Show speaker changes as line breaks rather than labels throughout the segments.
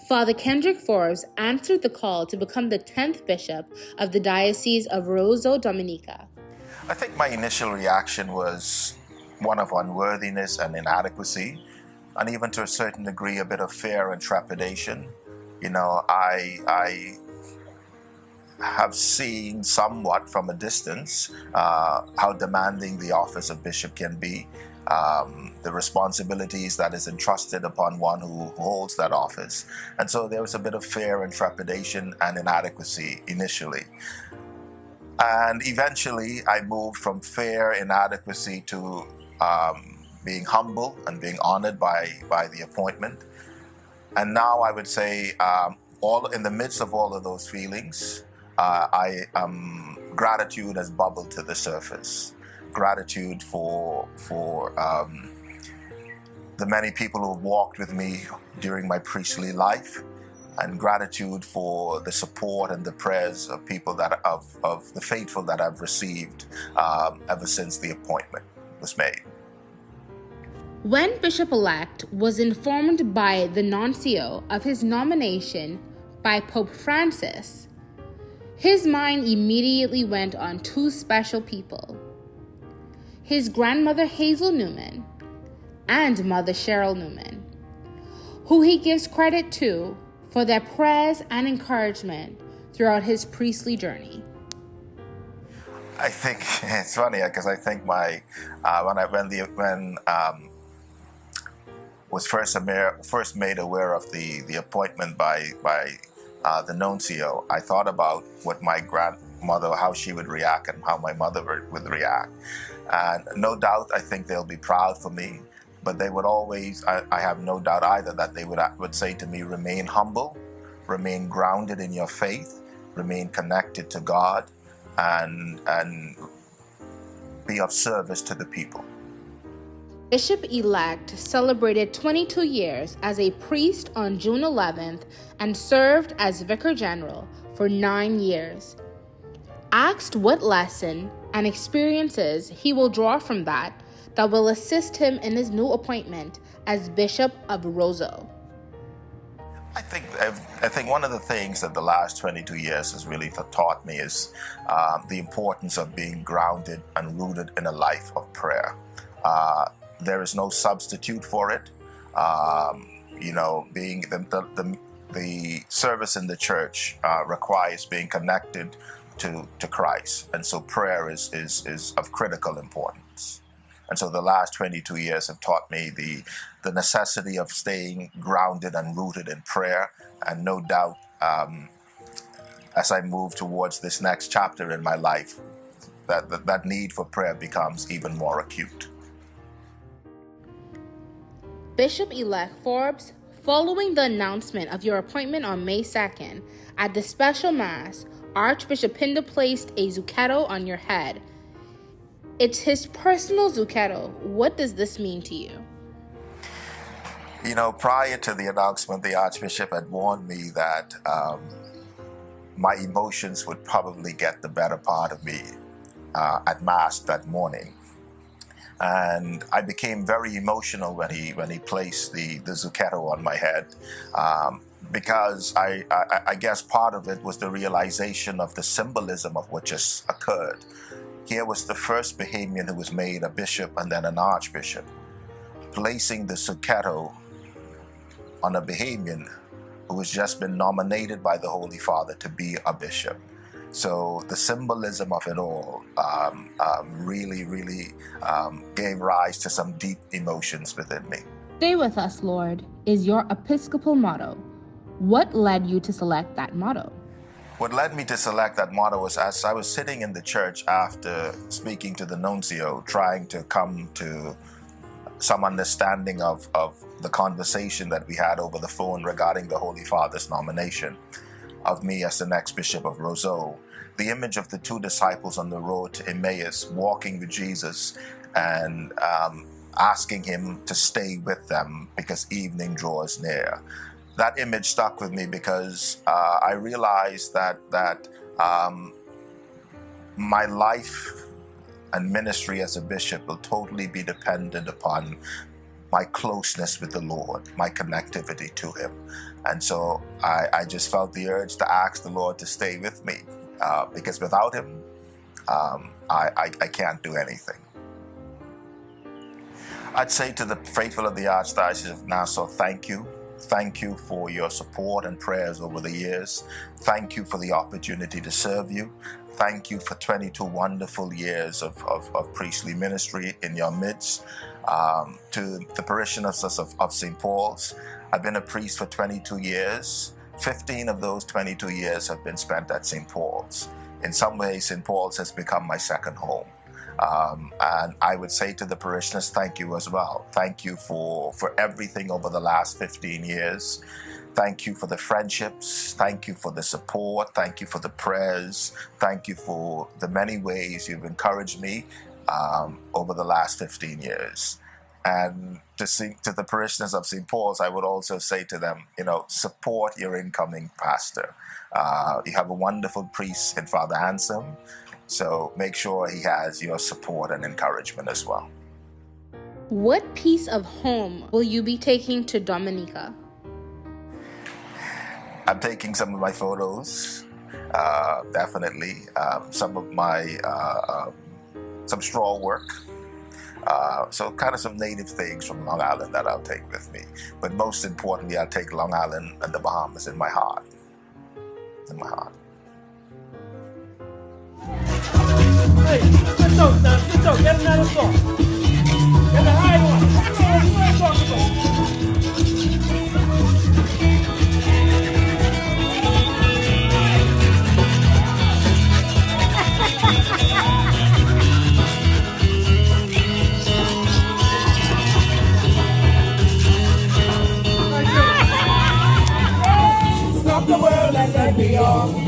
Father Kendrick Forbes answered the call to become the 10th bishop of the Diocese of Roseau, Dominica.
I think my initial reaction was one of unworthiness and inadequacy, and even to a certain degree a bit of fear and trepidation. I have seen somewhat from a distance how demanding the office of bishop can be, the responsibilities that is entrusted upon one who holds that office. And so there was a bit of fear and trepidation and inadequacy initially. And eventually I moved from fear, inadequacy to being humble and being honored by the appointment. And now I would say, all in the midst of all of those feelings, gratitude has bubbled to the surface. Gratitude for the many people who have walked with me during my priestly life, and gratitude for the support and the prayers of people of the faithful that I've received ever since the appointment was made.
When Bishop-elect was informed by the nuncio of his nomination by Pope Francis, his mind immediately went on two special people: his grandmother Hazel Newman and Mother Cheryl Newman, who he gives credit to for their prayers and encouragement throughout his priestly journey.
I think it's funny because I think when was first made aware of the appointment by the nuncio, I thought about what my grandmother, how she would react, and how my mother would react. And no doubt, I think they'll be proud for me, but they would always, I have no doubt either, that they would say to me, remain humble, remain grounded in your faith, remain connected to God, and be of service to the people.
Bishop-elect celebrated 22 years as a priest on June 11th and served as Vicar General for 9 years. Asked what lesson and experiences he will draw from that will assist him in his new appointment as Bishop of Roseau.
I think one of the things that the last 22 years has really taught me is the importance of being grounded and rooted in a life of prayer. There is no substitute for it. Being the service in the church requires being connected to Christ, and so prayer is of critical importance. And so the last 22 years have taught me the necessity of staying grounded and rooted in prayer, and no doubt as I move towards this next chapter in my life, that need for prayer becomes even more acute.
Bishop-elect Forbes, following the announcement of your appointment on May 2nd, at the special Mass, Archbishop Pinder placed a zucchetto on your head. It's his personal zucchetto. What does this mean to you?
Prior to the announcement, the Archbishop had warned me that my emotions would probably get the better part of me at Mass that morning. And I became very emotional when he placed the zucchetto on my head, because I guess part of it was the realization of the symbolism of what just occurred. Here was the first Bahamian who was made a bishop and then an archbishop, placing the zucchetto on a Bahamian who has just been nominated by the Holy Father to be a bishop. So the symbolism of it all really gave rise to some deep emotions within me.
Stay with us, Lord, is your Episcopal motto. What led you to select that motto?
What led me to select that motto was as I was sitting in the church after speaking to the nuncio, trying to come to some understanding of the conversation that we had over the phone regarding the Holy Father's nomination of me as the next Bishop of Roseau. The image of the two disciples on the road to Emmaus walking with Jesus and asking him to stay with them because evening draws near. That image stuck with me because I realized that my life and ministry as a bishop will totally be dependent upon my closeness with the Lord, my connectivity to Him. And so I just felt the urge to ask the Lord to stay with me, because without Him, I can't do anything. I'd say to the faithful of the Archdiocese of Nassau, thank you. Thank you for your support and prayers over the years. Thank you for the opportunity to serve you. Thank you for 22 wonderful years of priestly ministry in your midst. To the parishioners of St. Paul's, I've been a priest for 22 years. 15 of those 22 years have been spent at St. Paul's. In some ways, St. Paul's has become my second home. And I would say to the parishioners, thank you as well. Thank you for everything over the last 15 years. Thank you for the friendships. Thank you for the support. Thank you for the prayers. Thank you for the many ways you've encouraged me over the last 15 years. And to the parishioners of St. Paul's, I would also say to them, support your incoming pastor. You have a wonderful priest in Father Handsome, so make sure he has your support and encouragement as well.
What piece of home will you be taking to Dominica?
I'm taking some of my photos, definitely. Some of my, some straw work. So kind of some native things from Long Island that I'll take with me. But most importantly, I'll take Long Island and the Bahamas in my heart. In my heart.
Hey, get those now. Get those. Get another song. Get the high one. What are you talking about? Stop the world and let me on.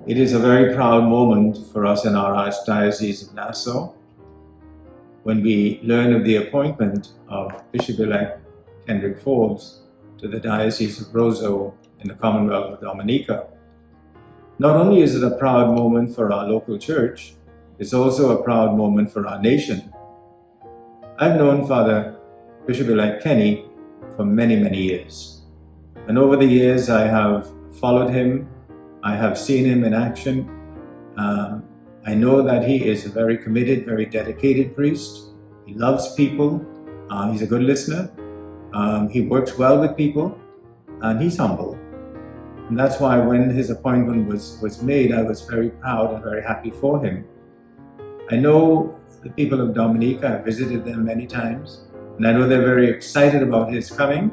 It is a very proud moment for us in our Archdiocese of Nassau when we learn of the appointment of Bishop-elect Kendrick Forbes to the Diocese of Roseau in the Commonwealth of Dominica. Not only is it a proud moment for our local church, it's also a proud moment for our nation. I've known Father Bishop-elect Kenny for many, many years. And over the years, I have followed him. I have seen him in action. I know that he is a very committed, very dedicated priest. He loves people. He's a good listener. He works well with people, and he's humble. And that's why when his appointment was made, I was very proud and very happy for him. I know the people of Dominica. I've visited them many times, and I know they're very excited about his coming.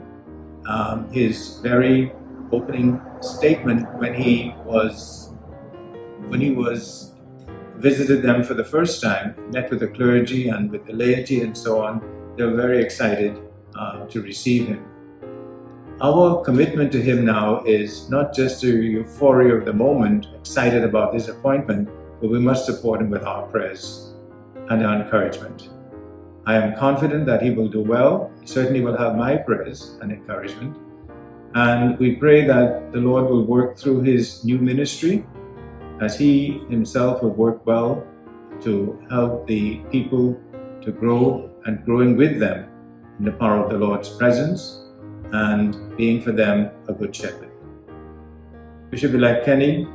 His very opening statement when he visited them for the first time, met with the clergy and with the laity and so on, they were very excited to receive him. Our commitment to him now is not just the euphoria of the moment, excited about his appointment, but we must support him with our prayers and our encouragement. I am confident that he will do well. He certainly will have my prayers and encouragement. And we pray that the Lord will work through his new ministry as he himself will work well to help the people to grow and growing with them in the power of the Lord's presence and being for them a good shepherd. Bishop-elect Kenny,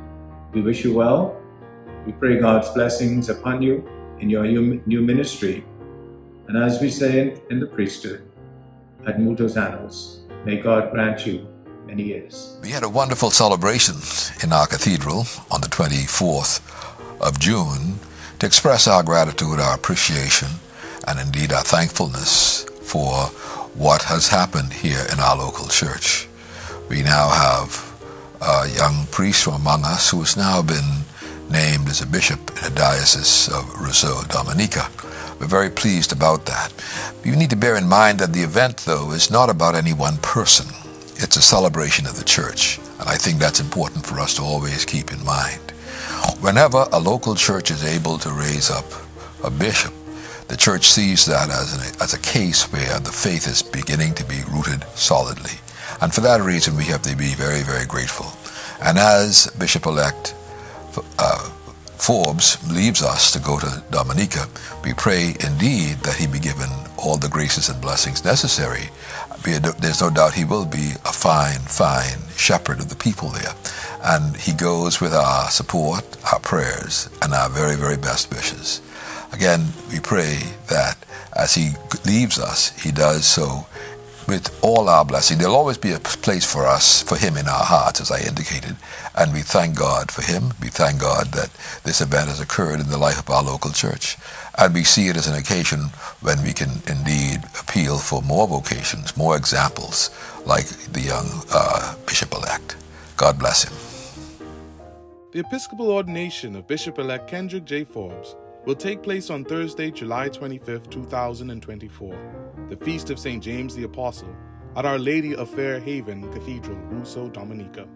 we wish you well. We pray God's blessings upon you in your new ministry. And as we say in the priesthood, ad multos annos, may God grant you many years.
We had a wonderful celebration in our cathedral on the 24th of June to express our gratitude, our appreciation, and indeed our thankfulness for what has happened here in our local church. We now have a young priest from among us who has now been named as a bishop in the Diocese of Roseau, Dominica. We're very pleased about that. You need to bear in mind that the event, though, is not about any one person. It's a celebration of the church, and I think that's important for us to always keep in mind. Whenever a local church is able to raise up a bishop, The church sees that as a case where the faith is beginning to be rooted solidly. And for that reason, we have to be very, very grateful. And as Bishop-elect Forbes leaves us to go to Dominica, we pray indeed that he be given all the graces and blessings necessary. There's no doubt he will be a fine, fine shepherd of the people there. And he goes with our support, our prayers, and our very, very best wishes. Again, we pray that as he leaves us, he does so with all our blessing. There'll always be a place for us, for him in our hearts, as I indicated. And we thank God for him. We thank God that this event has occurred in the life of our local church. And we see it as an occasion when we can indeed appeal for more vocations, more examples, like the young Bishop-elect. God bless him.
The Episcopal ordination of Bishop-elect Kendrick J. Forbes will take place on Thursday, July 25th, 2024, the Feast of St. James the Apostle, at Our Lady of Fair Haven Cathedral, Roseau, Dominica.